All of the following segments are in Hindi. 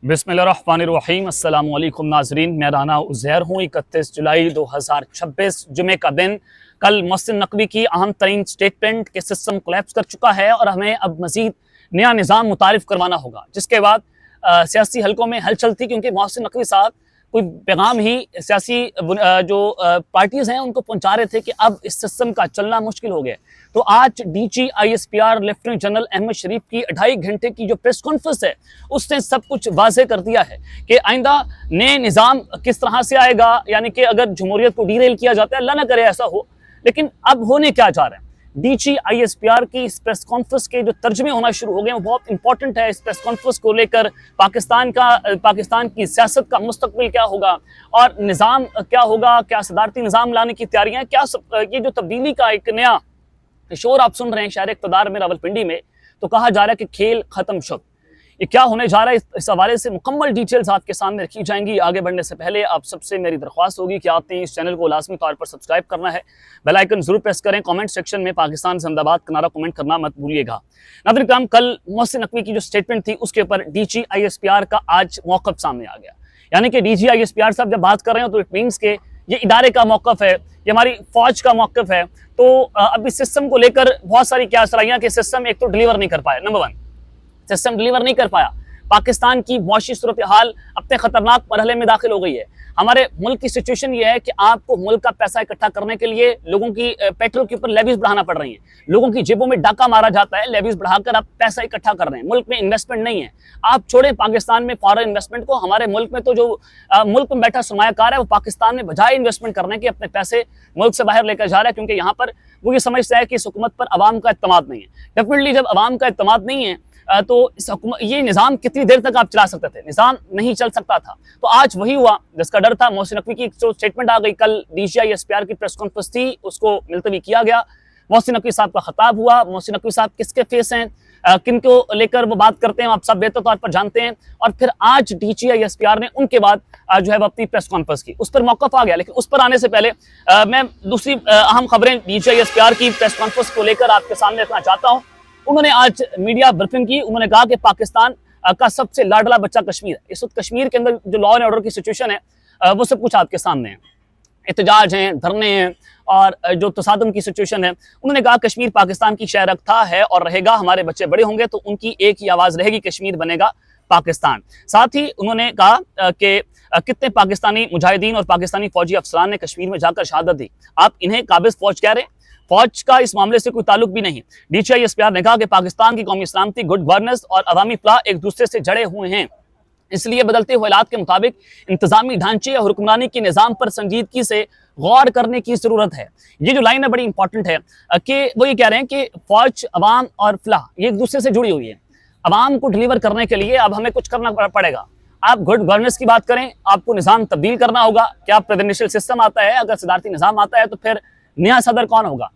बिस्मिल्लाहिर्रहमानिर्रहीम अस्सलामु अलैकुम नाज़रीन, मैं राना उज़ैर हूँ। 31 जुलाई 2026 जुमे का दिन। कल मोहसिन नकवी की अहम तरीन स्टेटमेंट के सिस्टम कोलैप्स कर चुका है और हमें अब मज़ीद नया निज़ाम मुतारिफ़ करवाना होगा, जिसके बाद सियासी हलकों में हलचल थी, क्योंकि मोहसिन नकवी साहब कोई पैगाम ही सियासी जो पार्टीज़ हैं उनको पहुंचा रहे थे कि अब इस सिस्टम का चलना मुश्किल हो गया। तो आज DGISPR लेफ्टिनेंट जनरल अहमद शरीफ की 2.5 घंटे की जो प्रेस कॉन्फ्रेंस है, उसने सब कुछ वाज़ेह कर दिया है कि आइंदा नए निज़ाम किस तरह से आएगा। यानी कि अगर जमहूरियत को डीरेल किया जाता है, अल्लाह ना करे ऐसा हो, लेकिन अब होने क्या जा रहा है। DGISPR की इस प्रेस कॉन्फ्रेंस के जो तर्जमे होना शुरू हो गए वो बहुत इंपॉर्टेंट है। इस प्रेस कॉन्फ्रेंस को लेकर पाकिस्तान की सियासत का मुस्तकबिल क्या होगा और निज़ाम क्या होगा, क्या सदारती निज़ाम लाने की तैयारियां, क्या ये जो तब्दीली का एक नया शोर आप सुन रहे हैं शहर इक़्तिदार में रावलपिंडी में, तो कहा जा रहा है कि खेल खत्म शुद। ये क्या होने जा रहा है, इस हवाले से मुकम्मल डिटेल्स आपके सामने रखी जाएंगी। आगे बढ़ने से पहले आप सबसे मेरी दरख्वास्त होगी कि आपने इस चैनल को लाजमी तौर पर सब्सक्राइब करना है, बेल आइकन जरूर प्रेस करें, कमेंट सेक्शन में पाकिस्तान जिंदाबाद का नारा कमेंट करना मत भूलिएगा। नाज़रीन किराम, कल मोहसिन नकवी की जो स्टेटमेंट थी उसके ऊपर DGISPR का आज मौक़िफ़ सामने आ गया। यानी कि DGISPR साहब जब बात कर रहे हो तो इट मीन्स के ये इदारे का मौक़िफ़ है, ये हमारी फ़ौज का मौक़िफ़ है। तो अब इस सिस्टम को लेकर बहुत सारी क्या सलाहियाँ कि सिस्टम एक तो डिलीवर नहीं कर पाया। नंबर 1, सिस्टम डिलीवर नहीं कर पाया। पाकिस्तान की मुआशी सूरत हाल अपने खतरनाक मरहले में दाखिल हो गई है। हमारे मुल्क की सिचुएशन ये है कि आपको मुल्क का पैसा इकट्ठा करने के लिए लोगों की पेट्रोल के ऊपर लेवीज बढ़ाना पड़ रही है, लोगों की जेबों में डाका मारा जाता है, लेवीज बढ़ाकर आप पैसा इकट्ठा कर रहे हैं। मुल्क में इन्वेस्टमेंट नहीं है। आप छोड़ें पाकिस्तान में फॉरेन इन्वेस्टमेंट को, हमारे मुल्क में तो जो मुल्क में बैठा सरमायाकार है वो पाकिस्तान में बजाय इन्वेस्टमेंट करने के अपने पैसे मुल्क से बाहर लेकर जा रहा है, क्योंकि यहाँ पर वो ये समझता है कि इस हुकूमत पर अवाम का इत्तेमाद नहीं है। डेफिनेटली जब अवाम का इत्तेमाद नहीं है तो ये निज़ाम कितनी देर तक आप चला सकते थे? निज़ाम नहीं चल सकता था। तो आज वही हुआ जिसका डर था। मोहसिन नकवी की जो स्टेटमेंट आ गई, कल DGISPR की प्रेस कॉन्फ्रेंस थी, उसको मुलतवी किया गया। मोहसिन नकवी साहब का खिताब हुआ। मोहसिन नकवी साहब किसके फेस हैं, किन को लेकर वो बात करते हैं, आप सब बेहतर तौर पर जानते हैं। और फिर आज DGISPR ने उनके बाद जो है वो अपनी प्रेस कॉन्फ्रेंस की, उस पर मौक़िफ़ आ गया। लेकिन उस पर आने से पहले मैं दूसरी अहम खबरें DGISPR की प्रेस कॉन्फ्रेंस को लेकर आपके सामने रखना चाहता हूँ। उन्होंने आज मीडिया ब्रीफिंग की। उन्होंने कहा कि पाकिस्तान का सबसे लाडला बच्चा कश्मीर है। इस वक्त कश्मीर के अंदर जो लॉ एंड ऑर्डर की सिचुएशन है वो सब कुछ आपके सामने है। एहतजाज हैं, धरने हैं और जो तसादम की सिचुएशन है। उन्होंने कहा कश्मीर पाकिस्तान की शहर था, है और रहेगा। हमारे बच्चे बड़े होंगे तो उनकी एक ही आवाज़ रहेगी, कश्मीर बनेगा पाकिस्तान। साथ ही उन्होंने कहा कि कितने पाकिस्तानी मुजाहिदीन और पाकिस्तानी फौजी अफसरान ने कश्मीर में जाकर शहादत दी। आप इन्हें काबिज फौज कह रहे हैं? फौज का इस मामले से कोई ताल्लुक भी नहीं। DGISPR ने कहा कि पाकिस्तान की कौमी सलामती, गुड गवर्नेंस और अवामी फलाह एक दूसरे से जड़े हुए हैं, इसलिए बदलते हुए हालात के मुताबिक इंतजामी ढांचे और हुक्मरानी के निज़ाम पर संजीदगी से गौर करने की ज़रूरत है। ये जो लाइन है बड़ी इंपॉर्टेंट है कि वो ये कह रहे हैं कि फौज, अवाम और फलाह ये एक दूसरे से जुड़ी हुई है। अवाम को डिलीवर करने के लिए अब हमें कुछ करना पड़ेगा। आप गुड गवर्नेंस की बात करें, आपको निज़ाम तब्दील करना होगा। क्या प्रेसिडेंशियल सिस्टम आता है? अगर सदारती निज़ाम आता है तो फिर नया सदर कौन होगा?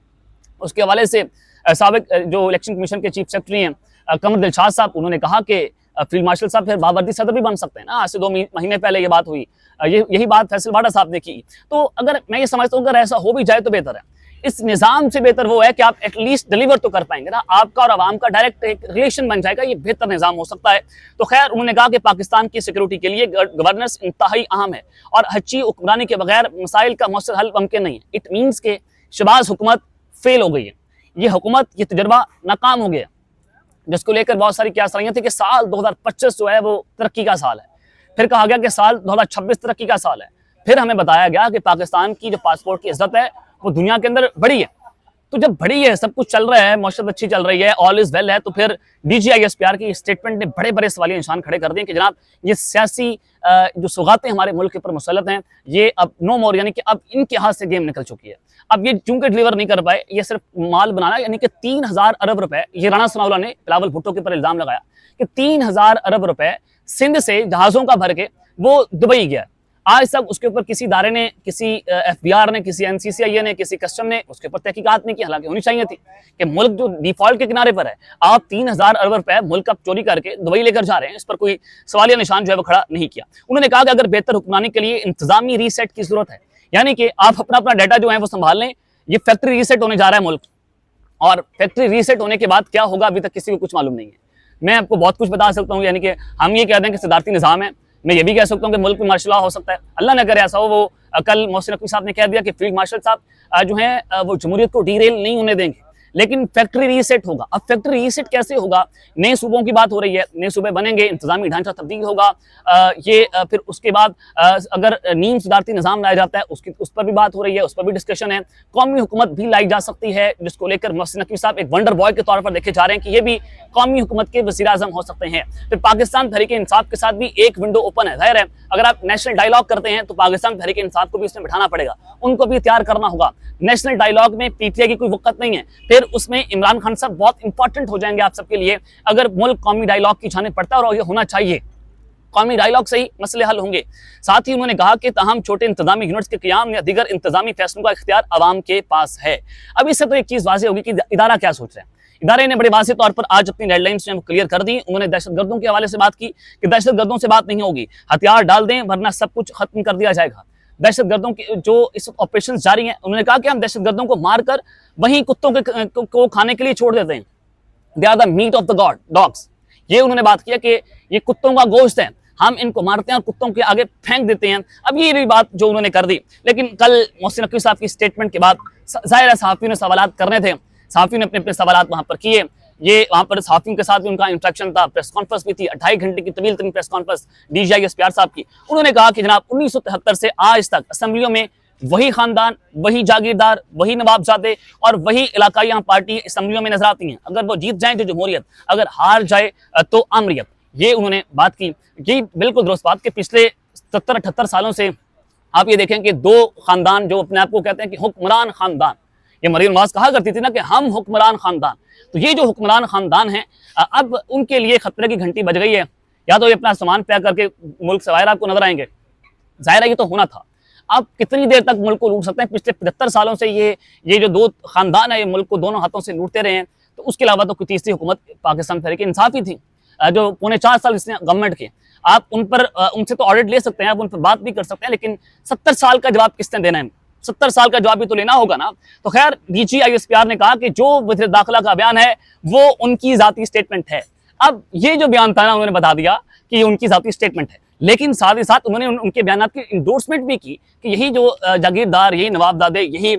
उसके हवाले से साबिक जो इलेक्शन कमीशन के चीफ सेक्रेटरी हैं कमर दिलशाद साहब, उन्होंने कहा कि फील्ड मार्शल साहब फिर बावर्दी सदर भी बन सकते हैं ना। आज से 2 महीने पहले ये बात हुई, यही बात फैसल वाडा साहब ने की। तो अगर मैं ये समझता हूँ अगर ऐसा हो भी जाए तो बेहतर है। इस निज़ाम से बेहतर वो है कि आप एटलीस्ट डिलीवर तो कर पाएंगे ना, आपका और आवाम का डायरेक्ट एक रिलेशन बन जाएगा, ये बेहतर निज़ाम हो सकता है। तो खैर, उन्होंने कहा कि पाकिस्तान की सिक्योरिटी के लिए गवर्नेंस इंतहाई अहम है और अच्छी हुक्मरानी के बगैर मसाइल का मौसर हल मुमकिन नहीं है। इट मीन्स के शहबाज हुकूमत फेल हो गई है, ये हुकूमत, ये तजर्बा नाकाम हो गया, जिसको लेकर बहुत सारी क्या सलाहियाँ थी कि साल 2025 जो है वो तरक्की का साल है। फिर कहा गया कि साल 2026 तरक्की का साल है। फिर हमें बताया गया कि पाकिस्तान की जो पासपोर्ट की इज्जत है वो दुनिया के अंदर बड़ी है। तो जब बड़ी है, सब कुछ चल रहा है, मौसम अच्छी चल रही है, ऑल इज वेल है, तो फिर DGISPR की स्टेटमेंट ने बड़े बड़े सवालिया निशान खड़े कर दिए कि जनाब ये सियासी जो सौगातें हमारे मुल्क के ऊपर मुसल्लत हैं ये अब नो मोर, यानी कि अब इनके हाथ से गेम निकल चुकी है। अब ये चूंकि डिलीवर नहीं कर पाए, ये सिर्फ माल बनाना, यानी कि 3000 अरब रुपए, ये राना सनाउल्लाह ने बिलावल भुट्टो के ऊपर इल्जाम लगाया कि 3000 अरब रुपए सिंध से जहाज़ों का भर के वो दुबई गया। आज तक उसके ऊपर किसी इदारे ने, किसी FBR ने, किसी NCCI ने, किसी कस्टम ने उसके ऊपर तहकीकात नहीं की। हालांकि होनी चाहिए थी कि मुल्क जो डिफॉल्ट के किनारे पर है, आप 3000 अरब रुपए मुल्क का चोरी करके दुबई लेकर जा रहे हैं, इस पर कोई सवालिया निशान जो है वो खड़ा नहीं किया। उन्होंने कहा कि अगर बेहतर हुक्मरानी के लिए इंतजामी रीसेट की जरूरत है, यानी कि आप अपना डाटा जो है वो संभाल लें। ये फैक्ट्री रीसेट होने जा रहा है मुल्क, और फैक्ट्री रीसेट होने के बाद क्या होगा अभी तक किसी को कुछ मालूम नहीं है। मैं आपको बहुत कुछ बता सकता हूँ, यानी कि हम ये कहते हैं कि सदारती निज़ाम है, मैं ये भी कह सकता हूँ कि मुल्क में मार्शल लॉ हो सकता है, अल्लाह न करे ऐसा हो। वो कल मोहसिन नकवी साहब ने कह दिया कि फील्ड मार्शल साहब जो है वो जमहूरियत को डीरेल नहीं होने देंगे, लेकिन फैक्ट्री रीसेट होगा। अब फैक्ट्री रीसेट कैसे होगा? नए सूबों की बात हो रही है, नए सूबे बनेंगे, इंतजामी ढांचा तब्दील होगा, फिर उसके बाद अगर नीम सुधारती निज़ाम लाया जाता है उस पर भी बात हो रही है, उस पर भी डिस्कशन है। कौमी हुकूमत भी लाई जा सकती है, जिसको लेकर मोहसिन नकवी साहब एक वंडर बॉय के तौर पर देखे जा रहे हैं कि ये भी कौमी हुकूमत के वज़ीर आज़म हो सकते हैं। फिर पाकिस्तान तहरीक इंसाफ के साथ भी एक विंडो ओपन है। जाहिर है अगर आप नेशनल डायलॉग करते हैं तो पाकिस्तान तहरीक इंसाफ को भी इसमें बिठाना पड़ेगा, उनको भी तैयार करना होगा। नेशनल डायलॉग में पीटीआई की कोई वक़्त नहीं है, फिर उसमें इमरान खान साहब बहुत इंपॉर्टेंट हो जाएंगे आप सबके लिए। अगर मुल्क कौमी डायलॉग की जाने पड़ता है और ये होना चाहिए, कौमी डायलॉग से ही मसले हल होंगे। साथ ही उन्होंने कहा कि ताहम छोटे इंतजामी यूनिट्स के क़याम या दीगर इंतजामी फैसलों का इख्तियार अवाम के पास है। अब इससे तो एक चीज़ वाज़ेह होगी कि इदारा क्या सोच रहे हैं। इदारे ने बड़े वाज़ेह तौर पर आज अपनी डेडलाइंस जो क्लियर कर दी। उन्होंने दहशतगर्दों के हवाले से बात की कि दहशतगर्दों से बात नहीं होगी, हथियार डाल दें वरना सब कुछ खत्म कर दिया जाएगा। दहशतगर्दों की जो इस ऑपरेशन जारी हैं, उन्होंने कहा कि हम दहशतगर्दों को मारकर वहीं कुत्तों को खाने के लिए छोड़ देते हैं। They are the meat of the god dogs. ये उन्होंने बात किया कि ये कुत्तों का गोश्त है, हम इनको मारते हैं और कुत्तों के आगे फेंक देते हैं। अब ये भी बात जो उन्होंने कर दी, लेकिन कल मोहसिन नकवी साहब की स्टेटमेंट के बाद जाहिर है सहाफ़ियों ने सवालात करने थे, सहाफ़ियों ने अपने अपने सवालात वहाँ पर किए। ये वहाँ पर सहाफ़ियों के साथ भी उनका इंटरेक्शन था, प्रेस कॉन्फ्रेंस भी थी, 2.5 घंटे की तवील तरीन प्रेस कॉन्फ्रेंस DGI एसपीआर साहब की। उन्होंने कहा कि जनाब 1973 से आज तक असम्बलियों में वही खानदान, वही जागीरदार, वही नवाबजादे और वही इलाकाई यहाँ पार्टी असम्बलियों में नजर आती हैं। अगर वो जीत जाए तो जमहूरियत, अगर हार जाए तो अमरियत। ये उन्होंने बात की। ये बिल्कुल दुरुस्त बात कि पिछले 70-78 सालों से आप ये देखें कि दो खानदान जो अपने आप को कहते हैं कि हुक्मरान खानदान, ये मरियम नवाज कहा करती थी ना कि हम हुक्मरान खानदान, तो ये जो हुक्मरान खानदान है अब उनके लिए खतरे की घंटी बज गई है। या तो ये अपना सामान पैक करके मुल्क से बाहर आपको नजर आएंगे, जाहिर है ये तो होना था। अब कितनी देर तक मुल्क को लूट सकते हैं? पिछले 75 सालों से ये जो दो खानदान है ये मुल्क को दोनों हाथों से लूटते रहे हैं। तो उसके अलावा तो कोई तीसरी हुकूमत पाकिस्तान तहरीक इंसाफ ही थी जो 4.25 साल इसने गवर्नमेंट के। आप उन पर उनसे तो ऑडिट ले सकते हैं, आप उन पर बात भी कर सकते हैं, लेकिन 70 साल का जवाब किसने देना है? 70 साल का जवाब भी तो लेना होगा ना। तो खैर DGI एसपीआर ने कहा कि जो वज़ीर दाखिला का बयान है वो उनकी जाती स्टेटमेंट है। अब ये जो बयान था ना, उन्होंने बता दिया कि ये उनकी जाती स्टेटमेंट है, लेकिन साथ ही साथ उन्होंने उनके बयान की इंडोर्समेंट भी की कि यही जो जागीरदार, यही नवाबदादे, यही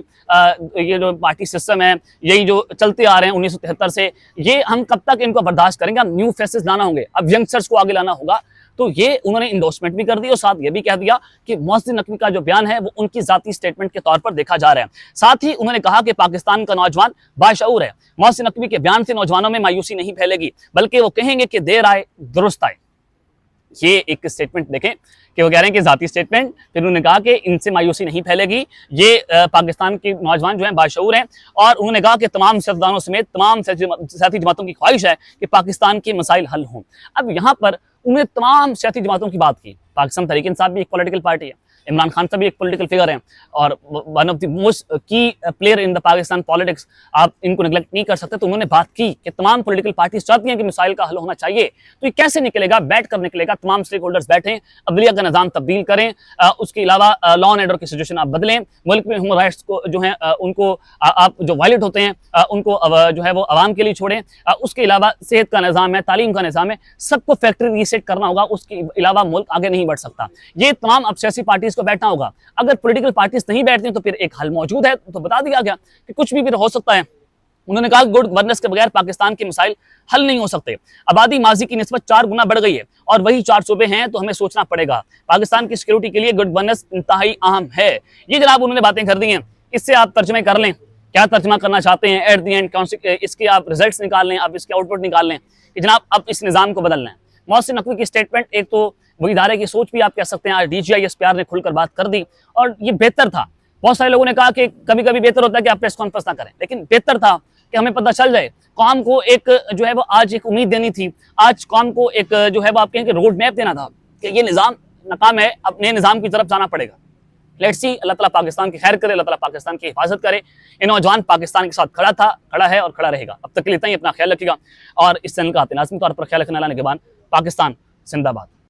ये जो पार्टी सिस्टम है, यही जो चलते आ रहे हैं 1973 से, ये हम कब तक इनको बर्दाश्त करेंगे? हम न्यू फेसेस लाना होंगे, अब यंगस्टर्स को आगे लाना होगा। तो ये उन्होंने इंडोर्समेंट भी कर दी और साथ ये भी कह दिया कि मोहसिन नकवी का जो बयान है वो उनकी जाती स्टेटमेंट के तौर पर देखा जा रहा है। साथ ही उन्होंने कहा कि पाकिस्तान का नौजवान बाशऊर है, मोहसिन नकवी के बयान से नौजवानों में मायूसी नहीं फैलेगी, बल्कि वो कहेंगे कि देर आए दुरुस्त आए। ये एक स्टेटमेंट देखें कि वो कह रहे हैं कि जाती स्टेटमेंट, फिर उन्होंने कहा कि इनसे मायूसी नहीं फैलेगी, ये पाकिस्तान के नौजवान जो हैं बाशऊर हैं। और उन्होंने कहा कि तमाम सियासतदानों समेत तमाम सियासी जमातों की ख्वाहिश है कि पाकिस्तान के मसाइल हल हों। अब यहाँ पर उन्होंने तमाम सियासी जमातों की बात की। पाकिस्तान तहरीक इंसाफ भी एक पॉलिटिकल पार्टी है, इमरान खान साहब भी एक पॉलिटिकल फिगर हैं और वन ऑफ द मोस्ट की player in the Pakistan politics, आप इनको निगलेक्ट नहीं कर सकते। तो उन्होंने बात की कि तमाम पॉलिटिकल पार्टीज चाहती हैं कि मिसाइल का हल होना चाहिए। तो ये कैसे निकलेगा? बैठ कर निकलेगा, तमाम स्टेक होल्डर्स बैठें, अदलिया का निज़ाम तब्दील करें, उसके अलावा लॉ एंड ऑर्डर की सिचुएशन आप बदलें, मुल्क में ह्यूमन राइट्स को जो है उनको आप जो वायलेट होते हैं उनको जो है वो आवाम के लिए छोड़ें। उसके अलावा सेहत का निज़ाम है, तालीम का निज़ाम है, सबको फैक्ट्री रीसेट करना होगा, उसके अलावा मुल्क आगे नहीं बढ़ सकता। ये तमाम अब सियासी पार्टीज को बैठना होगा। अगर पॉलिटिकल पार्टीज नहीं बैठती तो फिर एक हल मौजूद है, तो बता दिया गया कि कुछ भी फिर हो सकता है। उन्होंने कहा गुड गवर्नेंस के बगैर पाकिस्तान के मसाइल हल नहीं हो सकते। आबादी माजी की निस्बत 4 गुना बढ़ गई है और वही 4 सूबे हैं, तो हमें सोचना पड़ेगा। पाकिस्तान की सिक्योरिटी के लिए गुड गवर्नेंस इंतहाई अहम है। ये जनाब उन्होंने बातें कर दी हैं, इससे आप तर्जमे कर लें, क्या तर्जमा करना चाहते हैं। एट दी एंड इसके आप रिजल्ट्स निकाल लें, आप इसके आउटपुट निकाल लें कि जनाब अब इस निज़ाम को बदलना है। मोहसिन नकवी की स्टेटमेंट एक तो वो इदारे की सोच भी आप कह सकते हैं। आज DGI एसपीआर ने खुलकर बात कर दी और ये बेहतर था। बहुत सारे लोगों ने कहा कि कभी कभी बेहतर होता है कि आप प्रेस कॉन्फ्रेंस ना करें, लेकिन बेहतर था कि हमें पता चल जाए। कौम को एक जो है वो आज एक उम्मीद देनी थी, आज कौम को एक जो है वो आप कहें कि रोड मैप देना था कि ये निज़ाम नाकाम है, अपने निज़ाम की तरफ जाना पड़ेगा। लेट्स सी, अल्लाह ताला पाकिस्तान की खैर करे, अल्लाह ताला पाकिस्तान की हिफाजत करे। ये नौजवान पाकिस्तान के साथ खड़ा था, खड़ा है और खड़ा रहेगा। अब तक के लिए इतना ही, अपना ख्याल रखिएगा और इस चैनल का आते लाज़मी तौर पर ख्याल रखने लाने के बाद पाकिस्तान जिंदाबाद।